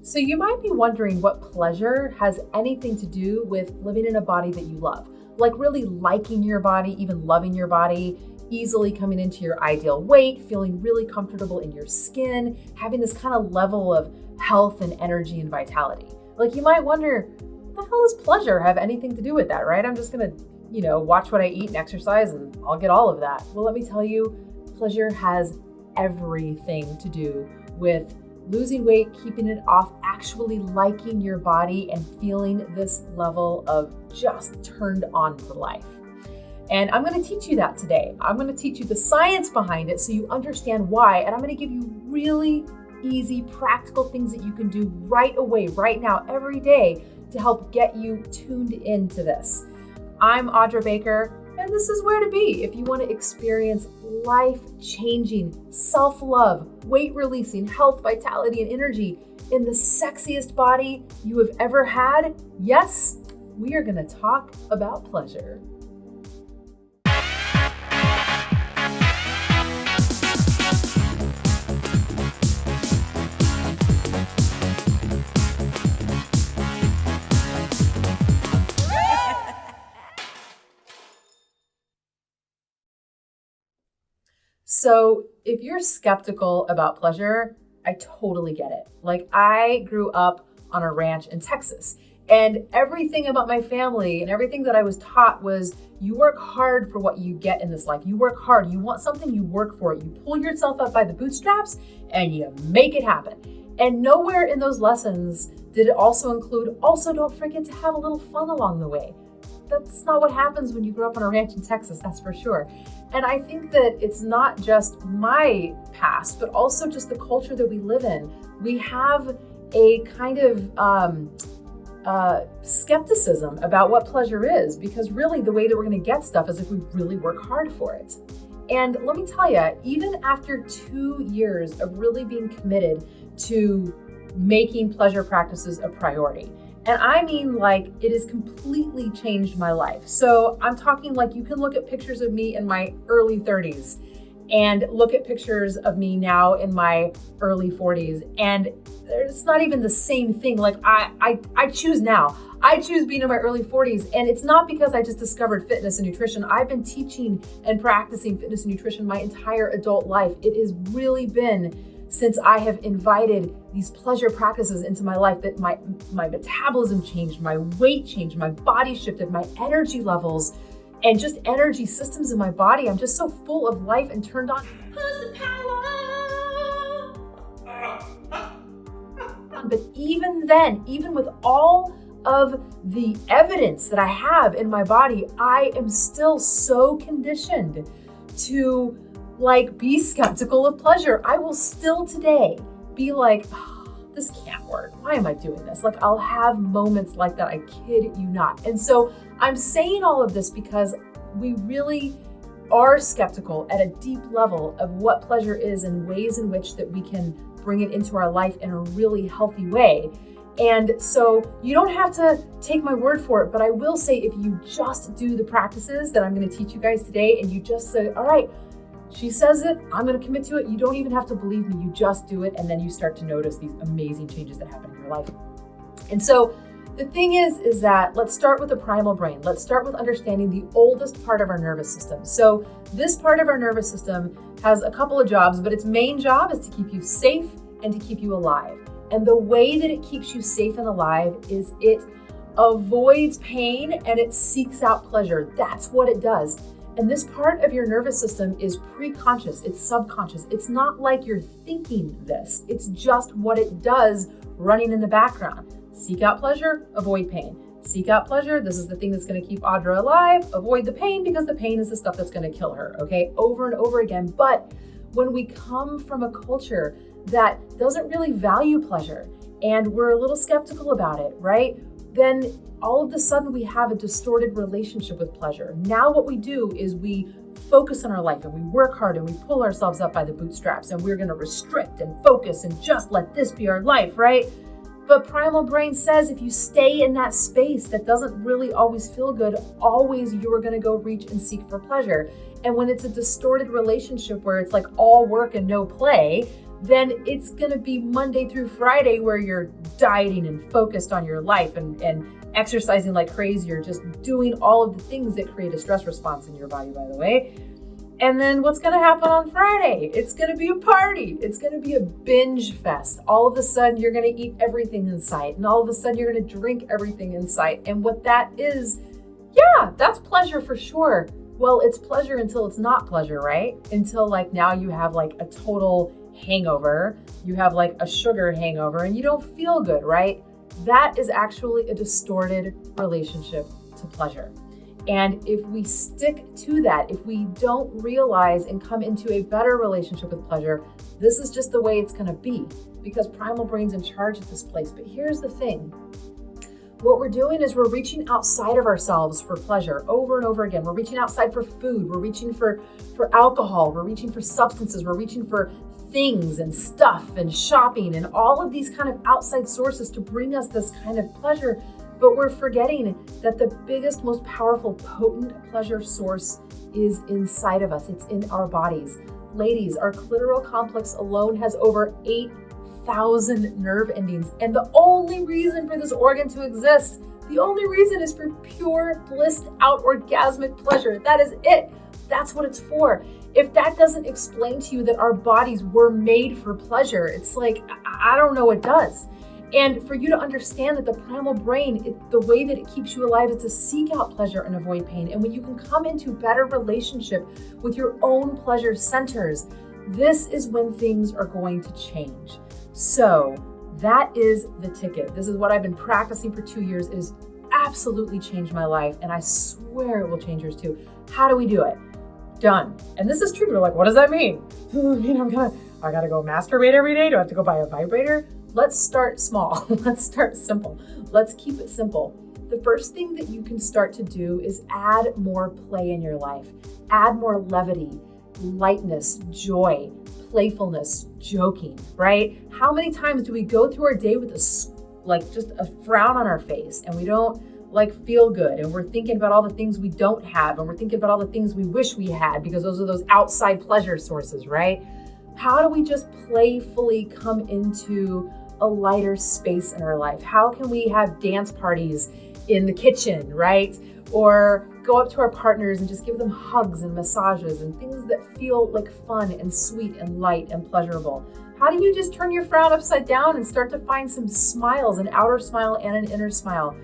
So you might be wondering what pleasure has anything to do with living in a body that you love, like really liking your body, even loving your body, easily coming into your ideal weight, feeling really comfortable in your skin, having this kind of level of health and energy and vitality. Like you might wonder, what the hell does pleasure have anything to do with that, right? I'm just gonna, watch what I eat and exercise and I'll get all of that. Well, let me tell you, pleasure has everything to do with losing weight, keeping it off, actually liking your body and feeling this level of just turned on for life. And I'm going to teach you that today. I'm going to teach you the science behind it so you understand why. And I'm going to give you really easy, practical things that you can do right away, right now, every day to help get you tuned into this. I'm Audra Baker, and this is where to be if you want to experience life-changing self-love, weight-releasing, health, vitality, and energy in the sexiest body you have ever had. Yes, we are going to talk about pleasure. So if you're skeptical about pleasure, I totally get it. Like I grew up on a ranch in Texas, and everything about my family and everything that I was taught was you work hard for what you get in this life. You work hard. You want something, you work for it. You pull yourself up by the bootstraps and you make it happen. And nowhere in those lessons did it also include, also don't forget to have a little fun along the way. That's not what happens when you grow up on a ranch in Texas, that's for sure. And I think that it's not just my past, but also just the culture that we live in. We have a kind of skepticism about what pleasure is, because really the way that we're going to get stuff is if we really work hard for it. And let me tell you, even after 2 years of really being committed to making pleasure practices a priority, and I mean, like, it has completely changed my life. So I'm talking like you can look at pictures of me in my early 30s and look at pictures of me now in my early 40s. And it's not even the same thing. Like I choose now. I choose being in my early 40s. And it's not because I just discovered fitness and nutrition. I've been teaching and practicing fitness and nutrition my entire adult life. It has really been since I have invited these pleasure practices into my life that my metabolism changed, my weight changed, my body shifted, my energy levels, and just energy systems in my body. I'm just so full of life and turned on. Who's the power? But even then, even with all of the evidence that I have in my body, I am still so conditioned to be skeptical of pleasure. I will still today be like, this can't work. Why am I doing this? Like I'll have moments like that. I kid you not. And so I'm saying all of this because we really are skeptical at a deep level of what pleasure is and ways in which that we can bring it into our life in a really healthy way. And so you don't have to take my word for it, but I will say if you just do the practices that I'm going to teach you guys today and you just say, all right, she says it, I'm going to commit to it. You don't even have to believe me. You just do it. And then you start to notice these amazing changes that happen in your life. And so the thing is that let's start with the primal brain. Let's start with understanding the oldest part of our nervous system. So this part of our nervous system has a couple of jobs, but its main job is to keep you safe and to keep you alive. And the way that it keeps you safe and alive is it avoids pain and it seeks out pleasure. That's what it does. And this part of your nervous system is pre-conscious, it's subconscious. It's not like you're thinking this. It's just what it does running in the background. Seek out pleasure, avoid pain. Seek out pleasure, this is the thing that's gonna keep Audra alive. Avoid the pain because the pain is the stuff that's gonna kill her, okay? Over and over again. But when we come from a culture that doesn't really value pleasure and we're a little skeptical about it, right? Then all of a sudden we have a distorted relationship with pleasure. Now what we do is we focus on our life and we work hard and we pull ourselves up by the bootstraps and we're going to restrict and focus and just let this be our life, right? But Primal Brain says if you stay in that space that doesn't really always feel good, always you're going to go reach and seek for pleasure. And when it's a distorted relationship where it's like all work and no play, then it's going to be Monday through Friday where you're dieting and focused on your life and exercising like crazy, or just doing all of the things that create a stress response in your body, by the way. And then what's going to happen on Friday? It's going to be a party. It's going to be a binge fest. All of a sudden, you're going to eat everything in sight. And all of a sudden, you're going to drink everything in sight. And what that is, yeah, that's pleasure for sure. Well, it's pleasure until it's not pleasure, right? Until like now you have like a total hangover. You have like a sugar hangover and you don't feel good, right? That is actually a distorted relationship to pleasure. And if we stick to that, if we don't realize and come into a better relationship with pleasure, this is just the way it's going to be, because Primal Brain's in charge of this place. But here's the thing. What we're doing is we're reaching outside of ourselves for pleasure over and over again. We're reaching outside for food. We're reaching for alcohol. We're reaching for substances. We're reaching for things and stuff and shopping and all of these kind of outside sources to bring us this kind of pleasure. But we're forgetting that the biggest, most powerful, potent pleasure source is inside of us. It's in our bodies. Ladies, our clitoral complex alone has over 8,000 nerve endings. And the only reason for this organ to exist, the only reason is for pure, blissed out orgasmic pleasure. That is it. That's what it's for. If that doesn't explain to you that our bodies were made for pleasure, it's like, I don't know what does. And for you to understand that the primal brain, the way that it keeps you alive is to seek out pleasure and avoid pain. And when you can come into better relationship with your own pleasure centers, this is when things are going to change. So that is the ticket. This is what I've been practicing for 2 years. It has absolutely changed my life. And I swear it will change yours too. How do we do it? Done. And this is true. You're like, what does that mean? I gotta go masturbate every day? Do I have to go buy a vibrator? Let's start small. Let's start simple. Let's keep it simple. The first thing that you can start to do is add more play in your life. Add more levity, lightness, joy, playfulness, joking, right? How many times do we go through our day with just a frown on our face and we don't feel good, and we're thinking about all the things we don't have, and we're thinking about all the things we wish we had, because those are those outside pleasure sources, right? How do we just playfully come into a lighter space in our life? How can we have dance parties in the kitchen, right? Or go up to our partners and just give them hugs and massages and things that feel like fun and sweet and light and pleasurable. How do you just turn your frown upside down and start to find some smiles, an outer smile and an inner smile?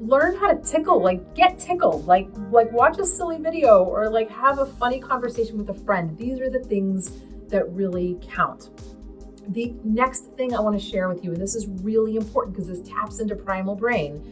Learn how to tickle, get tickled, like watch a silly video, or have a funny conversation with a friend. These are the things that really count. The next thing I want to share with you, and this is really important because this taps into primal brain,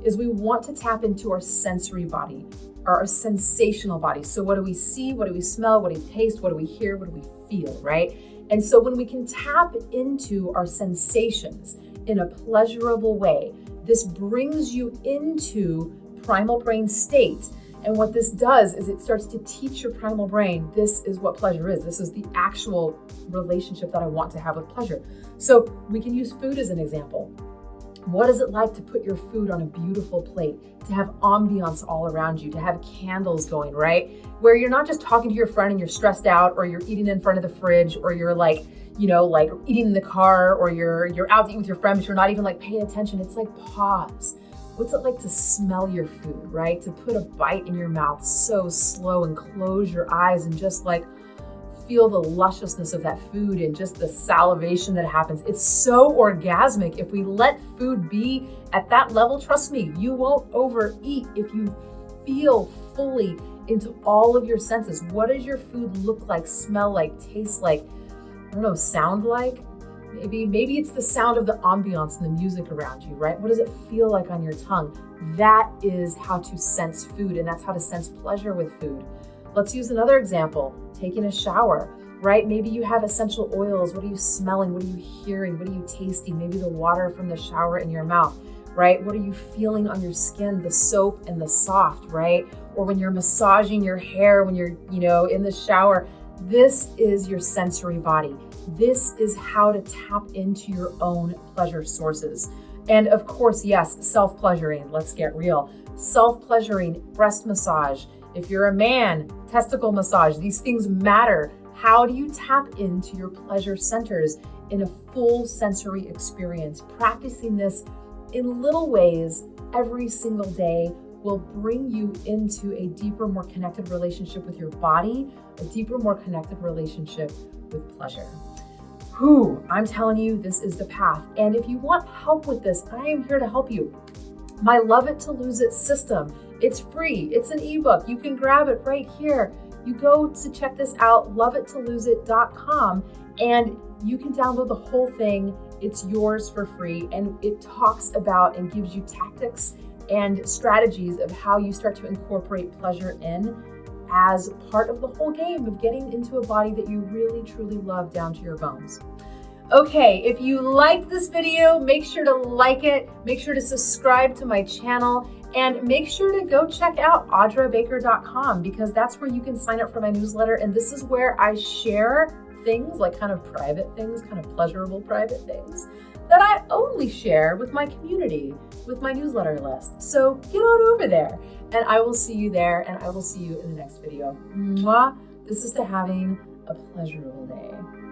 is we want to tap into our sensory body, our sensational body. So what do we see? What do we smell? What do we taste? What do we hear? What do we feel, right? And so when we can tap into our sensations in a pleasurable way, this brings you into primal brain state. And what this does is it starts to teach your primal brain, this is what pleasure is. This is the actual relationship that I want to have with pleasure. So we can use food as an example. What is it like to put your food on a beautiful plate, to have ambiance all around you, to have candles going, right? Where you're not just talking to your friend and you're stressed out, or you're eating in front of the fridge, or you're eating in the car, or you're out to eat with your friend, but you're not even paying attention. It's pause. What's it like to smell your food, right? To put a bite in your mouth so slow and close your eyes and just feel the lusciousness of that food and just the salivation that happens. It's so orgasmic. If we let food be at that level, trust me, you won't overeat if you feel fully into all of your senses. What does your food look like, smell like, taste like? I don't know, sound like? Maybe it's the sound of the ambiance and the music around you, right? What does it feel like on your tongue? That is how to sense food, and that's how to sense pleasure with food. Let's use another example, taking a shower, right? Maybe you have essential oils. What are you smelling? What are you hearing? What are you tasting? Maybe the water from the shower in your mouth, right? What are you feeling on your skin? The soap and the soft, right? Or when you're massaging your hair, when you're, in the shower. This is your sensory body. This is how to tap into your own pleasure sources. And of course, yes, self-pleasuring. Let's get real. Self-pleasuring, breast massage. If you're a man, testicle massage. These things matter. How do you tap into your pleasure centers in a full sensory experience? Practicing this in little ways every single day will bring you into a deeper, more connected relationship with your body, a deeper, more connected relationship with pleasure. I'm telling you, this is the path. And if you want help with this, I am here to help you. My Love It to Lose It system, it's free. It's an ebook. You can grab it right here. You go to check this out, loveitToloseit.com, and you can download the whole thing. It's yours for free, and it talks about and gives you tactics and strategies of how you start to incorporate pleasure in as part of the whole game of getting into a body that you really, truly love down to your bones. Okay, if you liked this video, make sure to like it, make sure to subscribe to my channel, and make sure to go check out audrabaker.com, because that's where you can sign up for my newsletter. And this is where I share things, like kind of private things, kind of pleasurable private things that I only share with my community, with my newsletter list. So get on over there, and I will see you there, and I will see you in the next video. Mwah. This is to having a pleasurable day.